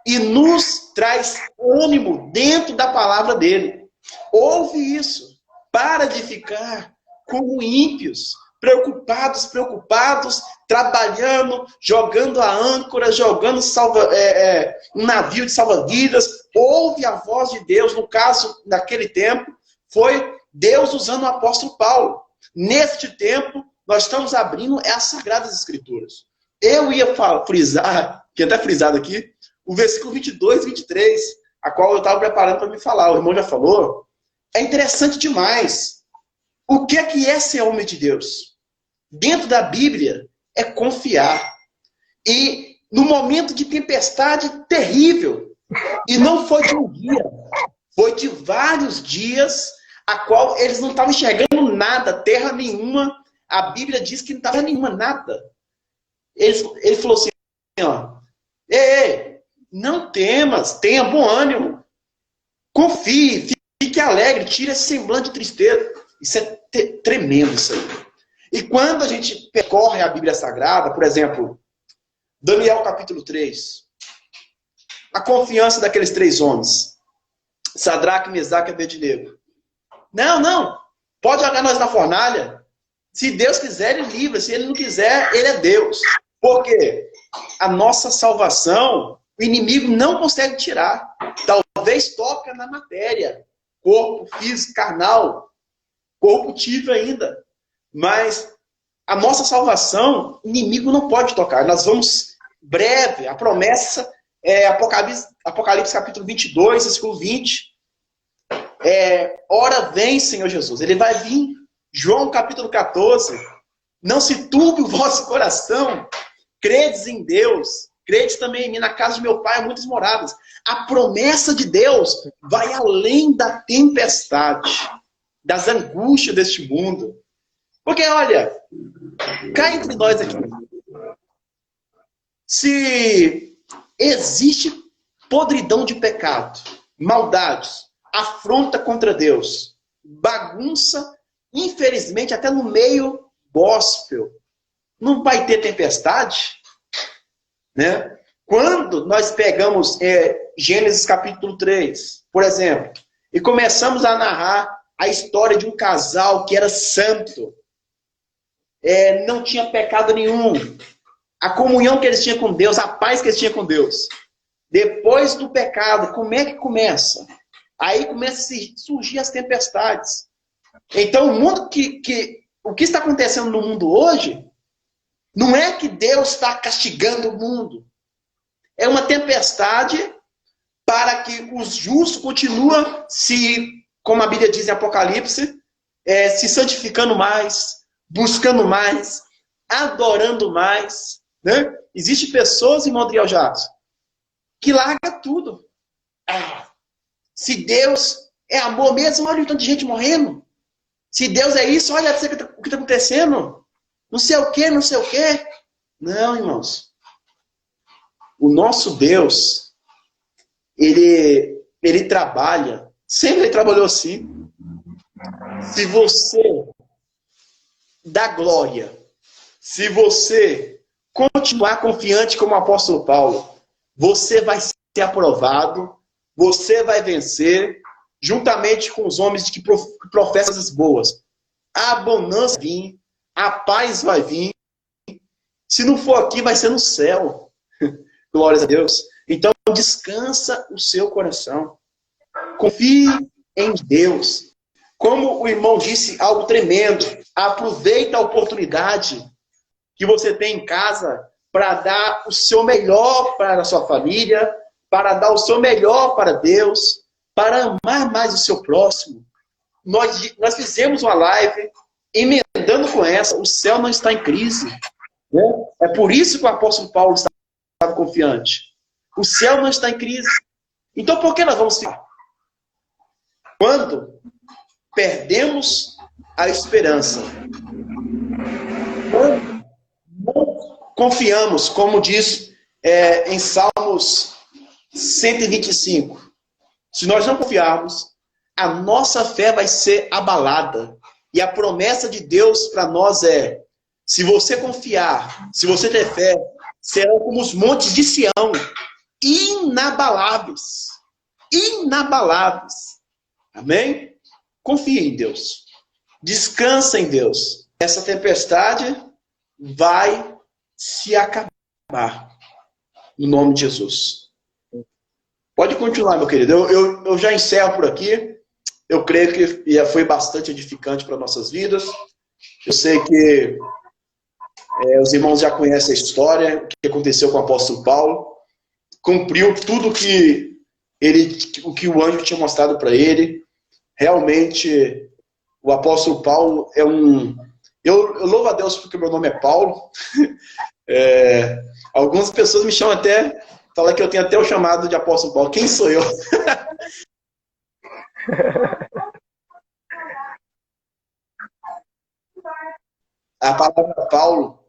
e nos traz ânimo dentro da palavra dele. Ouve isso. Para de ficar como ímpios, preocupados, trabalhando, jogando a âncora, jogando um navio de salva-vidas. Ouve a voz de Deus. No caso, naquele tempo, foi Deus usando o apóstolo Paulo. Neste tempo, nós estamos abrindo as Sagradas Escrituras. Eu ia frisar, que até frisado aqui, o versículo 22 e 23, a qual eu estava preparando para me falar. O irmão já falou. É interessante demais. O que é ser homem de Deus? Dentro da Bíblia, é confiar. E no momento de tempestade terrível, e não foi de um dia, foi de vários dias, a qual eles não estavam enxergando nada, terra nenhuma. A Bíblia diz que não estava nenhuma, nada. Ele falou assim, ó, ei, não temas, tenha bom ânimo, confie, fique alegre, tire esse semblante de tristeza. Isso é tremendo, isso aí. E quando a gente percorre a Bíblia Sagrada, por exemplo, Daniel capítulo 3, a confiança daqueles 3 homens, Sadraque, Mesaque e Abednego. Não, pode jogar nós na fornalha. Se Deus quiser, ele livra. Se ele não quiser, ele é Deus. Por quê? A nossa salvação, o inimigo não consegue tirar. Talvez toca na matéria, corpo físico, carnal, corruptível ainda. Mas a nossa salvação, o inimigo não pode tocar. Nós vamos, breve, a promessa é Apocalipse capítulo 22, versículo 20. Ora vem, Senhor Jesus. Ele vai vir. João capítulo 14. Não se turbe o vosso coração. Credes em Deus. Credes também em mim. Na casa de meu pai há muitas moradas. A promessa de Deus vai além da tempestade, das angústias deste mundo. Porque, olha, cá entre nós aqui, se existe podridão de pecado, maldades, afronta contra Deus, bagunça, infelizmente, até no meio gospel, não vai ter tempestade, né? Quando nós pegamos Gênesis capítulo 3, por exemplo, e começamos a narrar a história de um casal que era santo, não tinha pecado nenhum, a comunhão que eles tinham com Deus, a paz que eles tinham com Deus. Depois do pecado, como é que começa? Aí começa a surgir as tempestades. Então, o mundo o que está acontecendo no mundo hoje, não é que Deus está castigando o mundo. É uma tempestade para que os justos continuem como a Bíblia diz em Apocalipse, se santificando mais, buscando mais, adorando mais, né? Existem pessoas, irmão Adriel Jacques, que larga tudo. Se Deus é amor mesmo, olha o tanto de gente morrendo. Se Deus é isso, olha o que está acontecendo. Não sei o quê, não sei o quê. Não, irmãos. O nosso Deus, ele trabalha, sempre ele trabalhou assim. Se você dá glória, se você continuar confiante como o apóstolo Paulo, você vai ser aprovado, você vai vencer, juntamente com os homens que professam as boas. A abundância vai vir, a paz vai vir. Se não for aqui, vai ser no céu. Glórias a Deus. Então, descansa o seu coração. Confie em Deus. Como o irmão disse, algo tremendo. Aproveita a oportunidade que você tem em casa para dar o seu melhor para a sua família, para dar o seu melhor para Deus, para amar mais o seu próximo. Nós fizemos uma live emendando com essa. O céu não está em crise. Né? É por isso que o apóstolo Paulo estava confiante. O céu não está em crise. Então, por que nós vamos ficar? Quando perdemos a esperança, quando não confiamos, como diz em Salmos 125, se nós não confiarmos, a nossa fé vai ser abalada. E a promessa de Deus para nós é: se você confiar, se você ter fé, serão como os montes de Sião, inabaláveis. Inabaláveis. Amém? Confie em Deus. Descansa em Deus. Essa tempestade vai se acabar. No nome de Jesus. Pode continuar, meu querido. Eu já encerro por aqui. Eu creio que já foi bastante edificante para nossas vidas. Eu sei que os irmãos já conhecem a história, o que aconteceu com o apóstolo Paulo. Cumpriu tudo o que o anjo tinha mostrado para ele. Realmente, o apóstolo Paulo é um... Eu louvo a Deus porque meu nome é Paulo. Algumas pessoas me chamam até... Falam que eu tenho até o chamado de apóstolo Paulo. Quem sou eu? A palavra Paulo,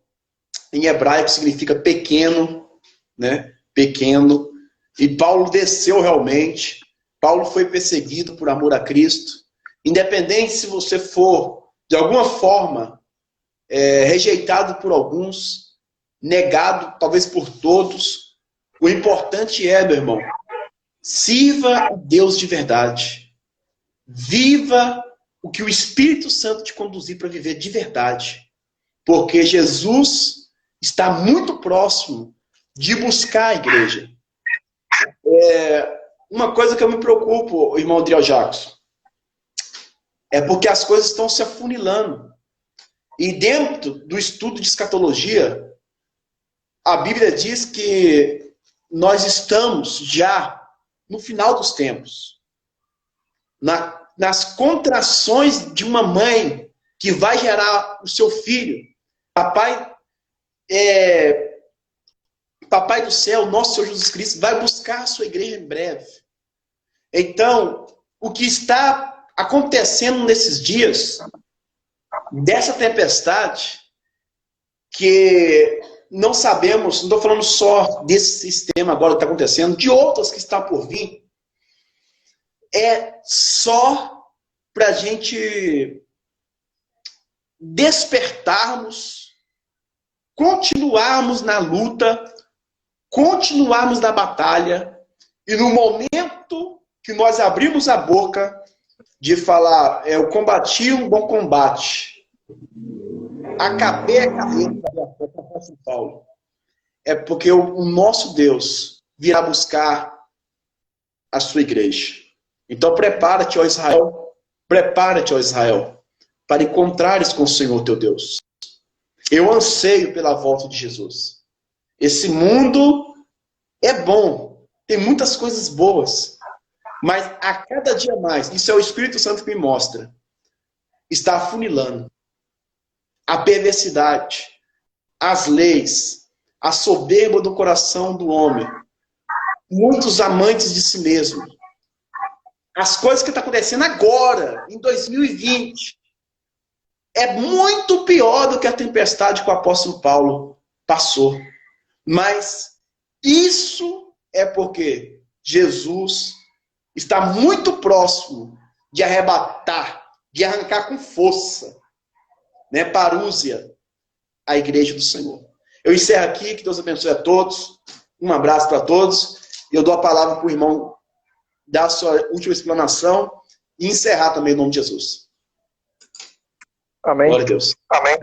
em hebraico, significa pequeno, né? Pequeno. E Paulo desceu realmente. Paulo foi perseguido por amor a Cristo. Independente se você for, de alguma forma, rejeitado por alguns, negado, talvez por todos, o importante é, meu irmão, sirva a Deus de verdade. Viva o que o Espírito Santo te conduzir para viver de verdade. Porque Jesus está muito próximo de buscar a igreja. Uma coisa que eu me preocupo, irmão Adriel Jacques, é porque as coisas estão se afunilando. E dentro do estudo de escatologia, a Bíblia diz que nós estamos já no final dos tempos. Nas contrações de uma mãe que vai gerar o seu filho. Papai do céu, nosso Senhor Jesus Cristo, vai buscar a sua igreja em breve. Então, o que está acontecendo nesses dias, dessa tempestade, que não sabemos, não estou falando só desse sistema agora que está acontecendo, de outras que está por vir, é só para a gente despertarmos, continuarmos na luta, continuarmos na batalha, e no momento que nós abrimos a boca de falar, eu combati um bom combate, acabei a carreira da apóstolo Paulo, é porque o nosso Deus virá buscar a sua igreja. Então prepara-te, ó Israel, para encontrares com o Senhor teu Deus. Eu anseio pela volta de Jesus. Esse mundo é bom, tem muitas coisas boas, mas a cada dia mais, isso é o Espírito Santo que me mostra, está afunilando. A perversidade, as leis, a soberba do coração do homem, muitos amantes de si mesmo. As coisas que estão acontecendo agora, em 2020, é muito pior do que a tempestade que o apóstolo Paulo passou. Mas isso é porque Jesus está muito próximo de arrebatar, de arrancar com força, né, parúzia, a igreja do Senhor. Eu encerro aqui, que Deus abençoe a todos. Um abraço para todos. E eu dou a palavra para o irmão dar a sua última explanação e encerrar também em nome de Jesus. Amém. Glória a Deus. Amém.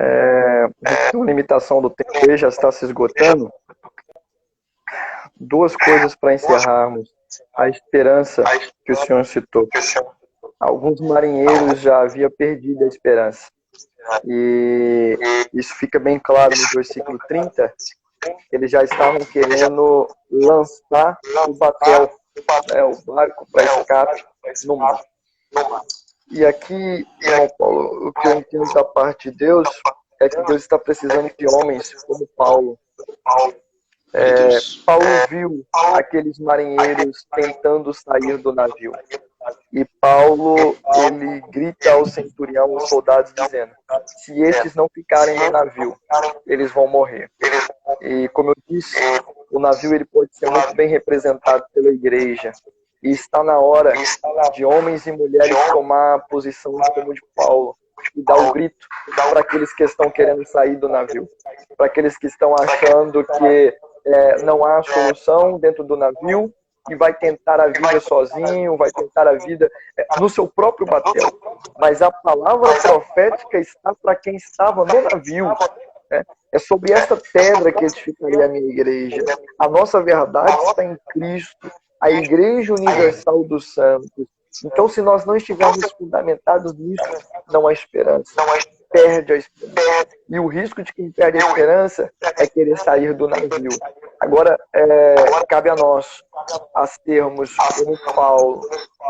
Uma limitação do tempo já está se esgotando. Duas coisas para encerrarmos. A esperança que o Senhor citou. Alguns marinheiros já haviam perdido a esperança. E isso fica bem claro no versículo 30. Eles já estavam querendo lançar o batel, né, o barco para escape no mar. E aqui, irmão Paulo, o que eu entendo da parte de Deus é que Deus está precisando de homens como Paulo. Paulo viu aqueles marinheiros tentando sair do navio. E Paulo, ele grita ao centurião, aos soldados, dizendo: se estes não ficarem no navio, eles vão morrer. E como eu disse, o navio ele pode ser muito bem representado pela igreja. E está na hora de homens e mulheres tomar a posição como de Paulo e dar o grito para aqueles que estão querendo sair do navio, para aqueles que estão achando que não há solução dentro do navio e vai tentar a vida sozinho, vai tentar a vida no seu próprio batel. Mas a palavra profética está para quem estava no navio. É sobre essa pedra que edificaria a minha igreja. A nossa verdade está em Cristo, a Igreja Universal dos Santos. Então, se nós não estivermos fundamentados nisso, não há esperança. Perde a esperança. E o risco de quem perde a esperança é querer sair do navio. Agora, cabe a nós a sermos como Paulo,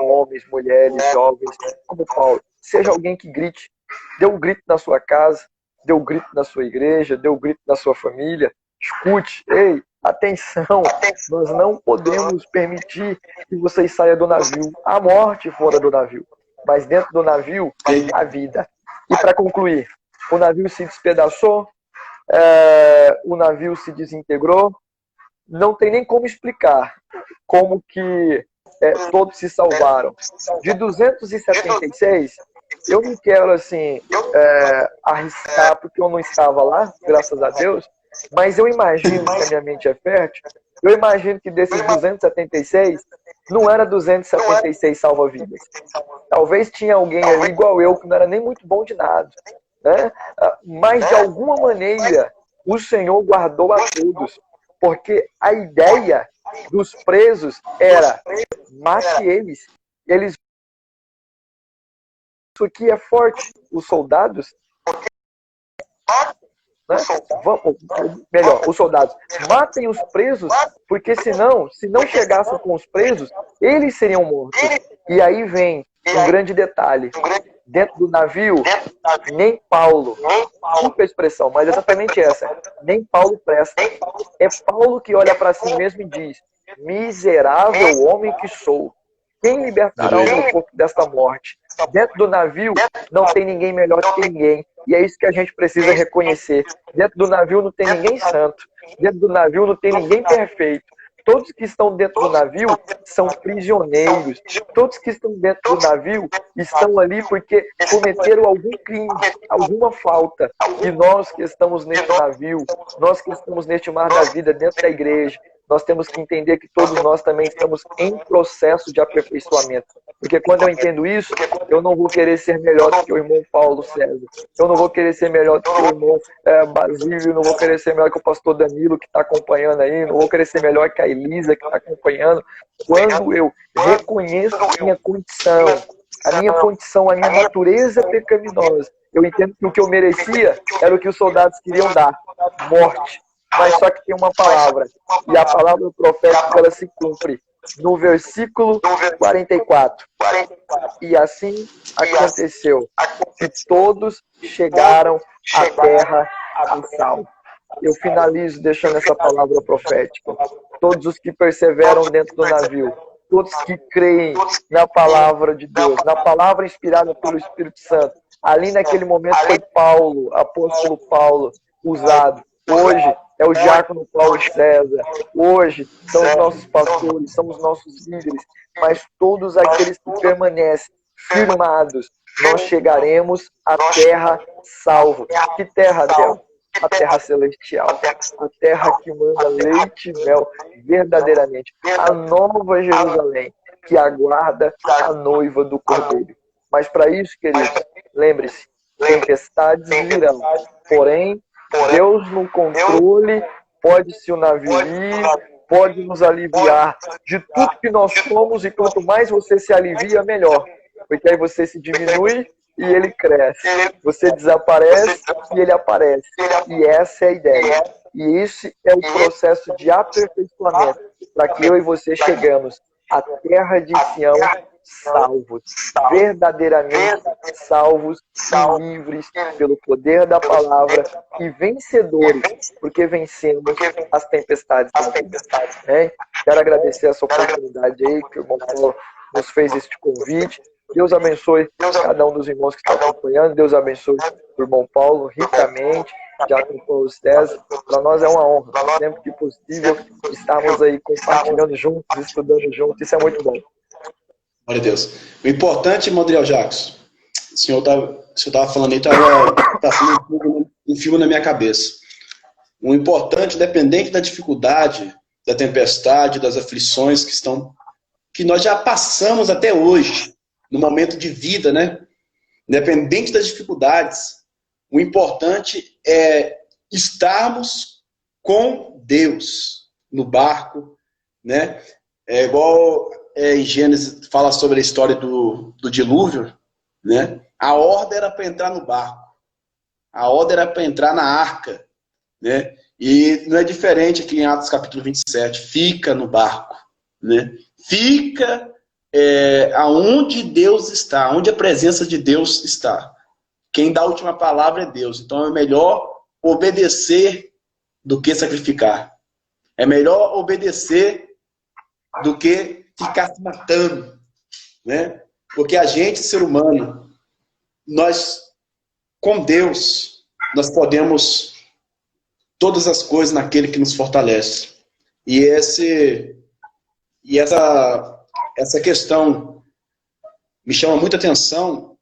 homens, mulheres, jovens, como Paulo. Seja alguém que grite, dê um grito na sua casa, dê um grito na sua igreja, dê um grito na sua família, escute, ei, atenção, nós não podemos permitir que vocês saiam do navio. Há morte fora do navio, mas dentro do navio, há vida. E para concluir, o navio se despedaçou, o navio se desintegrou, não tem nem como explicar como que todos se salvaram. De 276, eu não quero assim arriscar, porque eu não estava lá, graças a Deus, mas eu imagino que a minha mente é fértil, eu imagino que desses 276, não era 276 salva-vidas. Talvez tinha alguém ali igual eu, que não era nem muito bom de nada, né? Mas de alguma maneira o Senhor guardou a todos, porque a ideia dos presos era: mate eles. Isso aqui é forte. Os soldados, né? Os soldados matem os presos, porque senão, se não chegassem com os presos, eles seriam mortos. E aí vem um grande detalhe: dentro do navio, nem Paulo, desculpa a expressão, mas é exatamente essa, nem Paulo presta. É Paulo que olha para si mesmo e diz: miserável homem que sou, quem libertará o meu corpo desta morte? Dentro do navio não tem ninguém melhor que ninguém. E é isso que a gente precisa reconhecer. Dentro do navio não tem ninguém santo. Dentro do navio não tem ninguém perfeito. Todos que estão dentro do navio são prisioneiros. Todos que estão dentro do navio estão ali porque cometeram algum crime, alguma falta. E nós que estamos neste navio, nós que estamos neste mar da vida dentro da igreja, nós temos que entender que todos nós também estamos em processo de aperfeiçoamento. Porque quando eu entendo isso, eu não vou querer ser melhor do que o irmão Paulo César. Eu não vou querer ser melhor do que o irmão Basílio, não vou querer ser melhor que o pastor Danilo, que está acompanhando aí, não vou querer ser melhor que a Elisa, que está acompanhando. Quando eu reconheço a minha condição, a minha natureza pecaminosa, eu entendo que o que eu merecia era o que os soldados queriam dar: morte. Mas só que tem uma palavra, e a palavra profética ela se cumpre. no versículo 44. E assim aconteceu, que todos chegaram à terra a salvo. Eu finalizo deixando essa palavra profética. Todos os que perseveram dentro do navio, todos que creem na palavra de Deus, na palavra inspirada pelo Espírito Santo. Ali naquele momento foi Paulo, apóstolo Paulo, usado. Hoje é o diácono Paulo César. Hoje são os nossos pastores, são os nossos líderes. Mas todos aqueles que permanecem firmados, nós chegaremos à terra salvo. Que terra, Deus? A terra celestial, a terra que manda leite e mel, verdadeiramente, a nova Jerusalém, que aguarda a noiva do Cordeiro. Mas para isso, queridos, lembre-se, tempestades virão, porém, Deus no controle, pode-se o navio ir, pode nos aliviar de tudo que nós somos, e quanto mais você se alivia, melhor, porque aí você se diminui e ele cresce. Você desaparece e ele aparece. E essa é a ideia. E esse é o processo de aperfeiçoamento para que eu e você chegamos à terra de Sião salvos, verdadeiramente salvos e livres pelo poder da palavra e vencedores, porque vencemos as tempestades da vida. Quero agradecer essa oportunidade aí que o irmão Paulo nos fez este convite. Deus abençoe cada um dos irmãos que estão acompanhando. Deus abençoe o irmão Paulo ricamente, já com Paulo César. Para nós é uma honra, sempre que possível, estarmos aí compartilhando juntos, estudando juntos. Isso é muito bom. Glória a Deus. O importante, Mondriel Jacques, o senhor estava falando aí, estava passando um filme na minha cabeça. O importante, independente da dificuldade, da tempestade, das aflições que nós já passamos até hoje, no momento de vida, né? Independente das dificuldades, o importante é estarmos com Deus no barco, né? É igual em Gênesis fala sobre a história do dilúvio, né? A ordem era para entrar no barco, a ordem era para entrar na arca, né? E não é diferente aqui em Atos capítulo 27, fica no barco, né? Fica aonde Deus está, onde a presença de Deus está. Quem dá a última palavra é Deus. Então é melhor obedecer do que sacrificar. É melhor obedecer do que ficar se matando, né? Porque a gente, ser humano, nós, com Deus, nós podemos todas as coisas naquele que nos fortalece. E essa questão me chama muita atenção,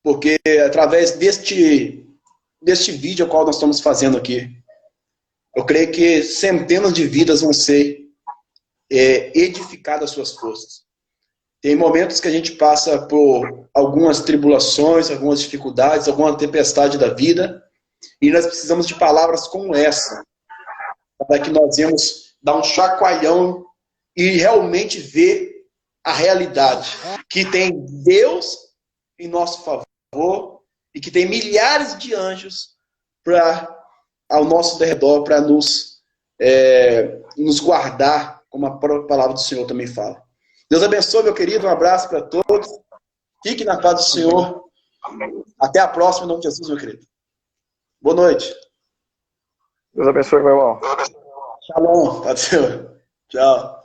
porque através deste vídeo ao qual nós estamos fazendo aqui, eu creio que centenas de vidas vão ser edificadas às suas forças. Tem momentos que a gente passa por algumas tribulações, algumas dificuldades, alguma tempestade da vida, e nós precisamos de palavras como essa, para que nós venhamos dar um chacoalhão e realmente ver a realidade, que tem Deus em nosso favor e que tem milhares de anjos ao nosso redor para nos guardar, como a própria palavra do Senhor também fala. Deus abençoe, meu querido, um abraço para todos, fique na paz do Senhor, até a próxima, em nome de Jesus, meu querido. Boa noite. Deus abençoe, meu irmão. Shalom, paz do Senhor. Tchau.